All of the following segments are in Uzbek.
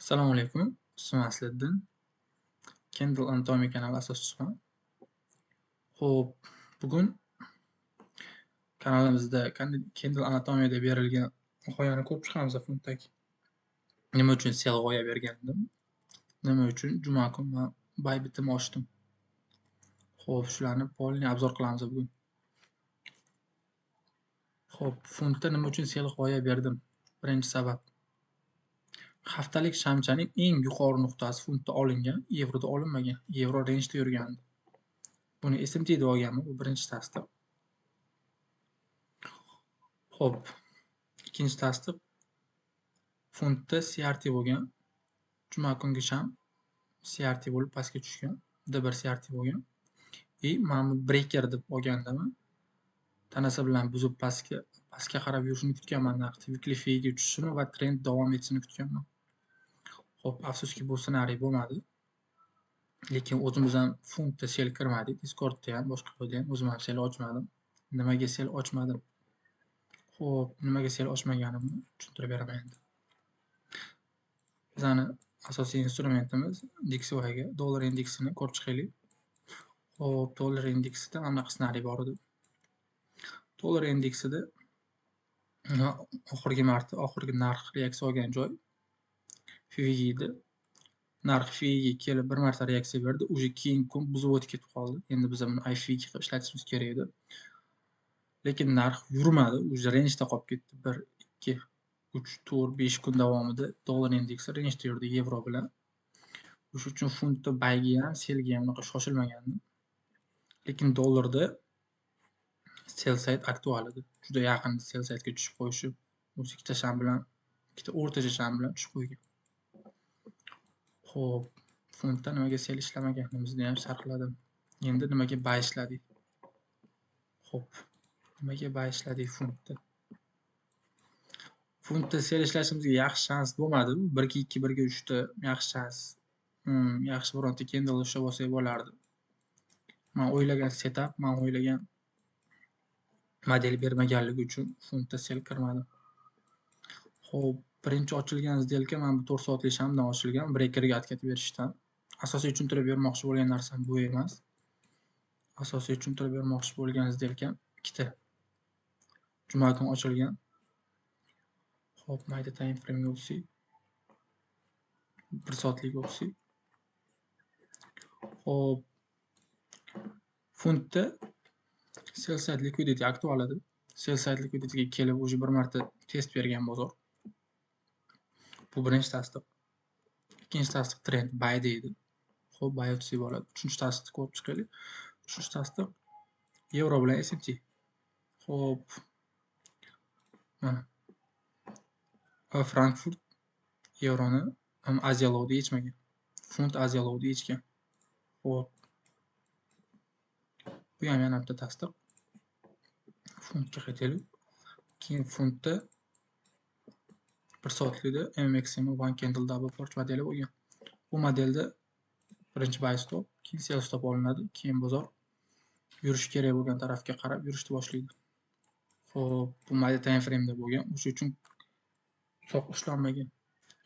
Assalomu alaykum. Ismim Asliddin. Kindle Anatomy kanali asoschisiman. Xo'p, bugun kanalimizda Kindle Anatomy'da berilgan g'oyani ko'rib chiqamiz funtdagi. Nima uchun sel g'oya bergandim? Nima uchun juma kuni men Bybit'imni ochdim? Xo'p, shularni polni obzor qilamiz bugun. Xo'p, funtda nima uchun sel g'oya berdim? Birinchi sabab. Haftalik shamchaning eng yuqori nuqtasi funtda olingan, yevroda olinmagan. Yevro range'da yurgandi. Buni SMT deb olganman, bu birinchi tasdiq. Xo'p, ikkinchi tasdiq. Funtda CRT bo'lgan. Juma kungi sham CRT bo'lib pastga tushgan. D1 CRT bo'lgan. Men bu breaker deb olgandim. Tanasi bilan buzib pastga qarab yurishini kutganman, weekly feega tushishini va trend davom etishini kutganman. Xo'p, afsuski bu ssenariy bo'lmadi. Lekin o'zimiz ham funtda sel kirmadik. Discordda ham, boshqa joyda ham o'zim ham sel ochmadim. Nimaga sel ochmadim? Xo'p, nimaga sel ochmaganimni tushuntirib beraman endi. Bizning asosiy instrumentimiz DXYga dollar indeksini ko'rib chiqaylik. Xo'p, dollar indeksida mana bunaqa ssenariy bor edi. Dollar indeksida oxirgi narx reaksiya olgan joy FVG edi. Narx FVG kelib bir marta reaksiya berdi, uje keyingi kun buzib o'tib ketib qoldi. Endi biz buni IFVG qilib ishlatishimiz kerak edi. Lekin narx yurmadi, uje range'da qolib ketdi. 1, 2, 3, 4, 5 kun davomida dollar indeksi range'da yurdi yevro bilan. O'sha uchun funtda buyga ham, selga ham unaqa shoshilmagandim. Lekin dollarda sell side aktual edi. Juda yaqin sell side'ga tushib qo'yishi. O'zi ikkita sham bilan, ikkita o'rtacha sham bilan tushib qo'ygan. Xo'p, funtda nimaga sell ishlamaganimizni ham sharhladim. Endi nimaga buy ishladik? Xo'p, nimaga buy ishladik funtda? Funtda sell ishlashimizga yaxshi shans bo'lmadi. 1-2, 1-3 ta yaxshi shans. Yaxshi bironta candle ushlab olsak bo'lardi. Men o'ylagan setup, men o'ylagan model bermaganligi uchun funtda sell kirmadim. Xo'p, birinchi ochilgan сделка men bu 4 soatlik shamdan ochilgan, breakerga atkatib berishdan. Asosiy tushuntirib bermoqchi bo'lgan narsam bu emas. Asosiy tushuntirib bermoqchi bo'lgan сделка ikkita. Juma kuni ochilgan. Xo'p, mayda time frame o'tsak. 1 soatlik o'tsak. Xo'p, funtda sell side liquidity aktual edi. Sell side liquidityga kelib uje bir marta test bergan bozor. Bu birinchi tasdiq. Ikkinchi tasdiq trend buy deydi. Xo'p, buy o'tsa bo'ladi. Uchinchi tasdiq ko'rib chiqaylik. Uchinchi tasdiq yevro bilan SMT. Xo'p. Mana. Frankfurt yevroni Aziya lowda yechmagan. Funt Aziya lowda yechgan. Xo'p. Bu ham yana bitta tasdiq. Funtga qaytaylik. Keyin funtda 1 soatlikda MXM one candle double torch modeli bo'lgan. Bu modelda birinchi buy stop, keyin sell stop olinadi, keyin bozor yurish kerak bo'lgan tarafga qarab yurishni boshlaydi. Xo'p, bu mayda time frame da bo'lgan. O'sha uchun uzoq ushlanmagan.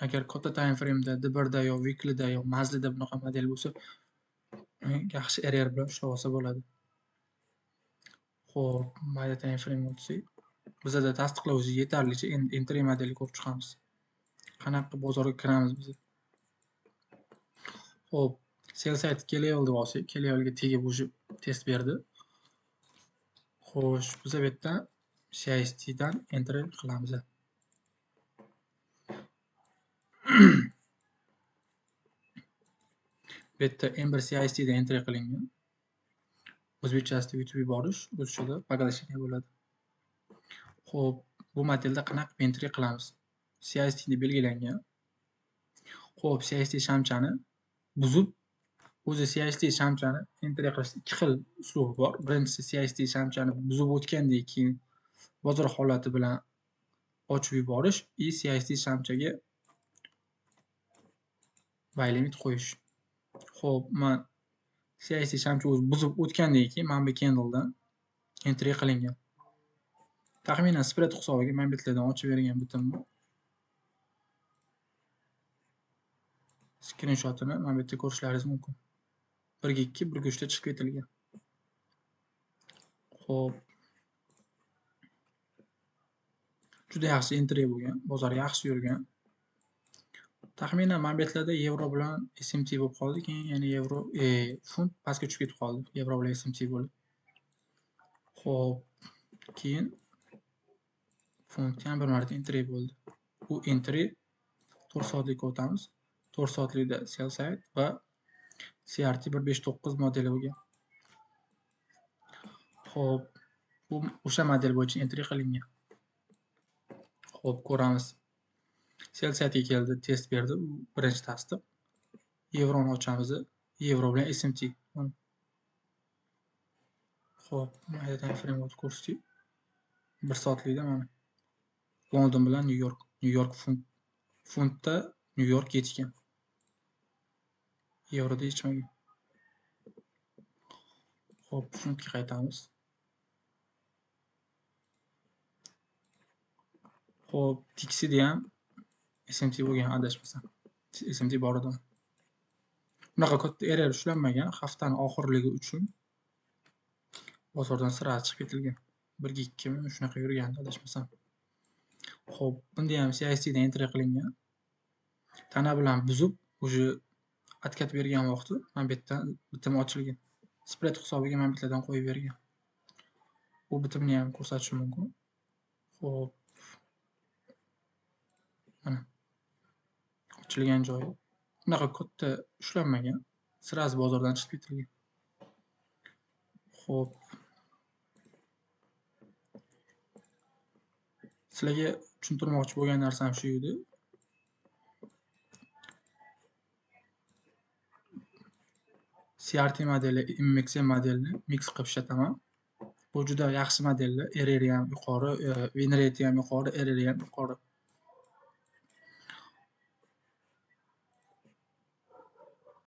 Agar katta time frame da, D1 da yo weekly da yo monthly da bunaqa model bo'lsa, yaxshi area bilan ushlab olsa bo'ladi. Xo'p, mayda time frame o'tsak, bizda tasdiqlovchi yetarlicha entry modeli ko'rib chiqamiz. Qanaqa bozorga kiramiz biz? Xo'p, sell side kelayo'l deb olsak, kelayo'lga tegib uje test berdi. Xo'sh, biz bu yerda CIST dan entry qilamiz. Bu yerda M1 CIST dan entry qilingan. O'zbekchasida YouTube borish, ruschada поглощение bo'ladi. Xo'p, bu modelda qanaqa entry qilamiz? CIST ni belgilangan. Xo'p, CIST shamchani buzib, o'zi CIST shamchani entry qilish ikki xil uslubi bor. Birinchisi CIST shamchani buzib o'tgandan keyin bozor holati bilan ochib yuborish, CIST shamchaga buy limit qo'yish. Xo'p, men CIST shamcha o'zi buzib o'tgandan keyin men bu candledan entry qilingan. Taxminan spread hisobiga men bitlardan ochib bergan bitimni. skrinshotini mana bu yerda ko'rishlaringiz mumkin. 1.2, 1.3 da chiqib ketilgan. Xo'p. Juda yaxshi entry bo'lgan, bozor yaxshi yurgan. Taxminan mana bu yerlarda yevro bilan SMT bo'lib qoldi, keyin yana yevro, funt pastga tushib ketib qoldi. Yevro bilan SMT bo'ldi. Xo'p, keyin funt ham bir marta entry bo'ldi. Bu entry 4 soatlikka o'tamiz. 4 soatlikda sell side va CRT 159 modeli bo'lgan. Xo'p, bu o'sha model bo'yicha entry qilingan. Xo'p, ko'ramiz. Sell side'ga keldi, test berdi. Bu birinchi tasdiq. Yevroni ochamiz. Yevro bilan SMT. Xo'p, mayda time frame o'tib ko'rsatdik. 1 soatlikda mana. London bilan New York. New York funt. Funtda New York yetgan. Yevroda yetmagan. Xo'p, funtga qaytamiz. Xo'p, Dixida ham SMT bo'lgan, adashmasam. SMT bor edi. Bunaqa katta error ushlanmagan, haftani oxirligi uchun bozordan sira chiqib ketilgan. 1.2 mi shunaqa yurgan, adashmasam. Xo'p, bunda ham CIC dan entry qilingan. Tana bilan buzib, o'sha atkat bergan vaqti mana bu yerdan bitim ochilgan. Spread hisobiga mana bu yerdan qo'yib bergan. Bu bitimni ham ko'rsatishim mumkin. Xo'p. Mana. Ochilgan joyi. Bunaqa katta ushlanmagan. Sirasi bozordan chiqib ketilgan. Xo'p. Sizlarga tushuntirmoqchi bo'lgan narsam shu edi. CRT modeli, MXM modelini mix qilib ishlataman. Bu juda yaxshi modellar. Error ham yuqori, win rate ham yuqori, error ham yuqori.